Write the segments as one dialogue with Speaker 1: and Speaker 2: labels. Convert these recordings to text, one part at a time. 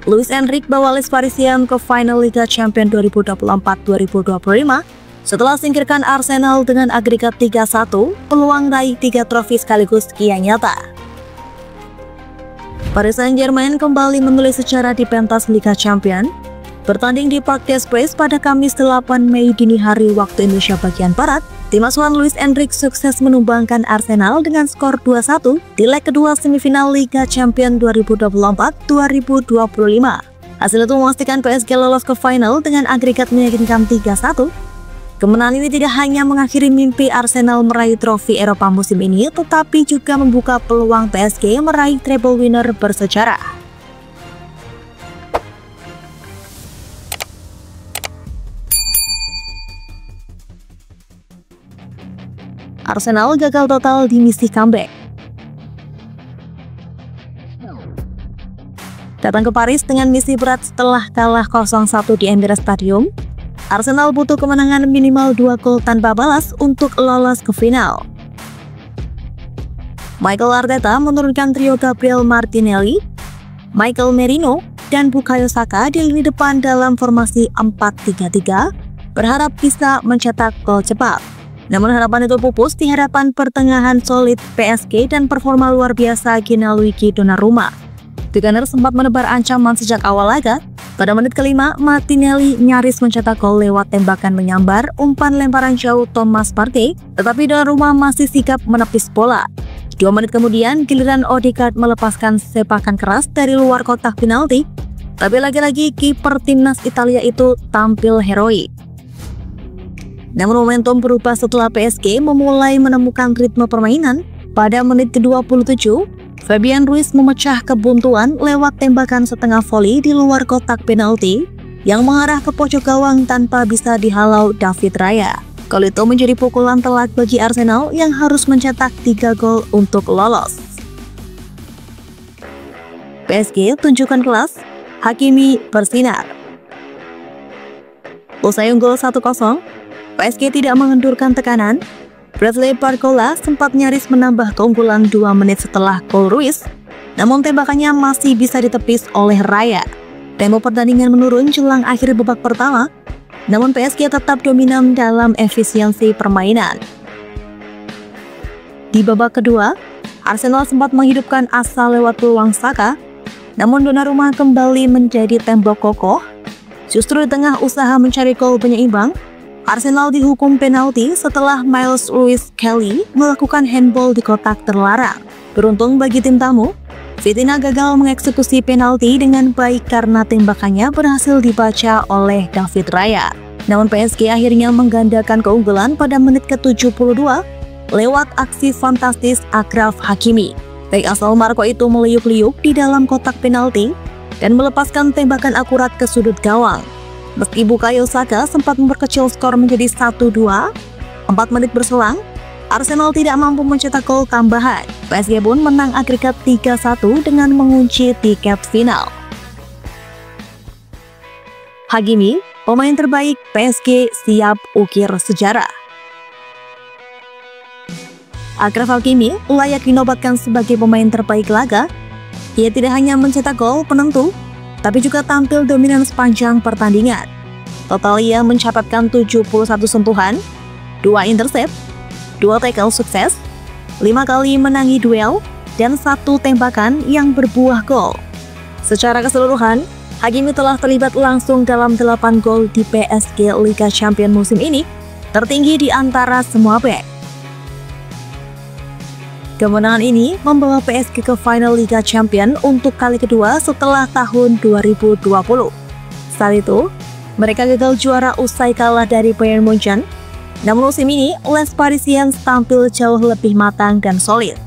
Speaker 1: Luis Enrique bawa Les Parisiens ke final Liga Champions 2024-2025 setelah singkirkan Arsenal dengan agregat 3-1, peluang raih 3 trofi sekaligus kian nyata. Paris Saint-Germain kembali menulis sejarah di pentas Liga Champions. Bertanding di Parc des Princes pada Kamis 8 Mei dini hari waktu Indonesia bagian Barat, tim asuhan Luis Enrique sukses menumbangkan Arsenal dengan skor 2-1 di leg kedua semifinal Liga Champions 2024-2025. Hasil itu memastikan PSG lolos ke final dengan agregat meyakinkan 3-1. Kemenangan ini tidak hanya mengakhiri mimpi Arsenal meraih trofi Eropa musim ini, tetapi juga membuka peluang PSG meraih treble winner bersejarah. Arsenal gagal total di misi comeback. Datang ke Paris dengan misi berat setelah kalah 0-1 di Emirates Stadium, Arsenal butuh kemenangan minimal 2 gol tanpa balas untuk lolos ke final. Mikel Arteta menurunkan trio Gabriel Martinelli, Michael Merino, dan Bukayo Saka di lini depan dalam formasi 4-3-3, berharap bisa mencetak gol cepat. Namun harapan itu pupus di hadapan pertengahan solid PSG dan performa luar biasa Gianluigi Donnarumma. The Gunners sempat menebar ancaman sejak awal laga. Pada menit kelima, Martinelli nyaris mencetak gol lewat tembakan menyambar umpan lemparan jauh Thomas Partey, tetapi Donnarumma masih sigap menepis bola. 2 menit kemudian, giliran Odegaard melepaskan sepakan keras dari luar kotak penalti, tapi lagi-lagi kiper timnas Italia itu tampil heroik. Namun momentum berubah setelah PSG memulai menemukan ritme permainan. Pada menit ke-27, Fabian Ruiz memecah kebuntuan lewat tembakan setengah voli di luar kotak penalti yang mengarah ke pojok gawang tanpa bisa dihalau David Raya. Gol itu menjadi pukulan telak bagi Arsenal yang harus mencetak 3 gol untuk lolos. PSG tunjukkan kelas, Hakimi bersinar. Usai unggul 1-0, PSG tidak mengendurkan tekanan. Bradley Barcola sempat nyaris menambah keunggulan 2 menit setelah gol Ruiz, namun tembakannya masih bisa ditepis oleh Raya. Tempo pertandingan menurun jelang akhir babak pertama, namun PSG tetap dominan dalam efisiensi permainan. Di babak kedua, Arsenal sempat menghidupkan asa lewat peluang Saka, namun Donnarumma kembali menjadi tembok kokoh. Justru di tengah usaha mencari gol penyeimbang, Arsenal dihukum penalti setelah Miles Lewis-Kelly melakukan handball di kotak terlarang. Beruntung bagi tim tamu, Vitinha gagal mengeksekusi penalti dengan baik karena tembakannya berhasil dibaca oleh David Raya. Namun PSG akhirnya menggandakan keunggulan pada menit ke-72 lewat aksi fantastis Achraf Hakimi. Bek asal Maroko itu meliuk-liuk di dalam kotak penalti dan melepaskan tembakan akurat ke sudut gawang. Meski Bukayo Saka sempat memperkecil skor menjadi 1-2, 4 menit berselang, Arsenal tidak mampu mencetak gol tambahan. PSG pun menang agregat 3-1 dengan mengunci tiket final. Hakimi, pemain terbaik PSG, siap ukir sejarah. Achraf Hakimi layak dinobatkan sebagai pemain terbaik laga. Ia tidak hanya mencetak gol penentu, tapi juga tampil dominan sepanjang pertandingan. Total ia mencatatkan 71 sentuhan, 2 intercept, 2 tackle sukses, 5 kali menangi duel, dan 1 tembakan yang berbuah gol. Secara keseluruhan, Hakimi telah terlibat langsung dalam 8 gol di PSG Liga Champions musim ini, tertinggi di antara semua bek. Kemenangan ini membawa PSG ke final Liga Champions untuk kali kedua setelah tahun 2020. Saat itu, mereka gagal juara usai kalah dari Bayern Munchen. Namun musim ini, Les Parisiens tampil jauh lebih matang dan solid.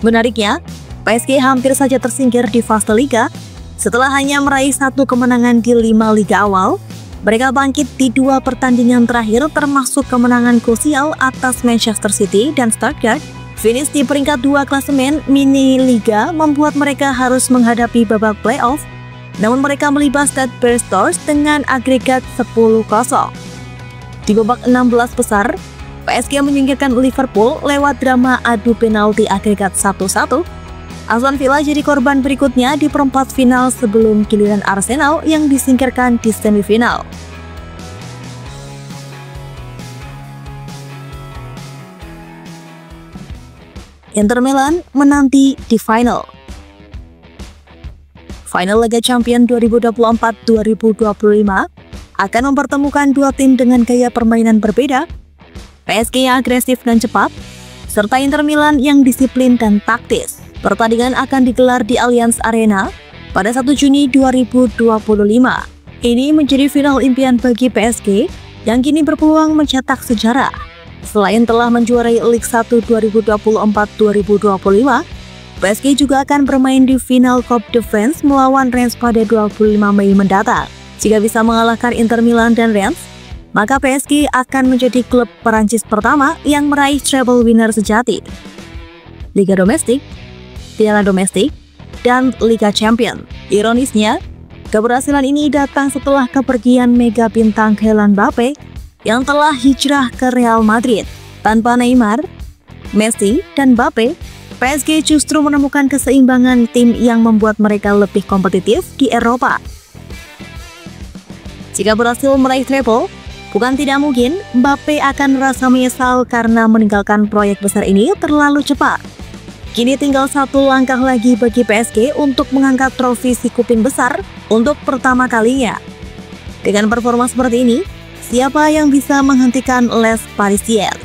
Speaker 1: Menariknya, PSG hampir saja tersingkir di fase Liga. Setelah hanya meraih 1 kemenangan di 5 liga awal, mereka bangkit di 2 pertandingan terakhir termasuk kemenangan krusial atas Manchester City dan Stuttgart. Finish di peringkat 2 klasemen mini liga membuat mereka harus menghadapi babak playoff, namun mereka melibas Stade Stores dengan agregat 10-0. Di babak 16 besar, PSG menyingkirkan Liverpool lewat drama adu penalti agregat 1-1. Aston Villa jadi korban berikutnya di perempat final sebelum giliran Arsenal yang disingkirkan di semifinal. Inter Milan menanti di final. Final Liga Champions 2024-2025 akan mempertemukan dua tim dengan gaya permainan berbeda, PSG yang agresif dan cepat, serta Inter Milan yang disiplin dan taktis. Pertandingan akan digelar di Allianz Arena pada 1 Juni 2025. Ini menjadi final impian bagi PSG yang kini berpeluang mencetak sejarah. Selain telah menjuarai Liga 1 2024-2025, PSG juga akan bermain di final Coupe de France melawan Reims pada 25 Mei mendatang. Jika bisa mengalahkan Inter Milan dan Reims, maka PSG akan menjadi klub Perancis pertama yang meraih treble winner sejati. Liga domestik, Piala Domestik, dan Liga Champions. Ironisnya, keberhasilan ini datang setelah kepergian mega bintang Kylian Mbappe yang telah hijrah ke Real Madrid. Tanpa Neymar, Messi, dan Mbappe, PSG justru menemukan keseimbangan tim yang membuat mereka lebih kompetitif di Eropa. Jika berhasil meraih treble, bukan tidak mungkin Mbappe akan merasa menyesal karena meninggalkan proyek besar ini terlalu cepat. Kini tinggal satu langkah lagi bagi PSG untuk mengangkat trofi si kuping besar untuk pertama kalinya. Dengan performa seperti ini, siapa yang bisa menghentikan Les Parisiens?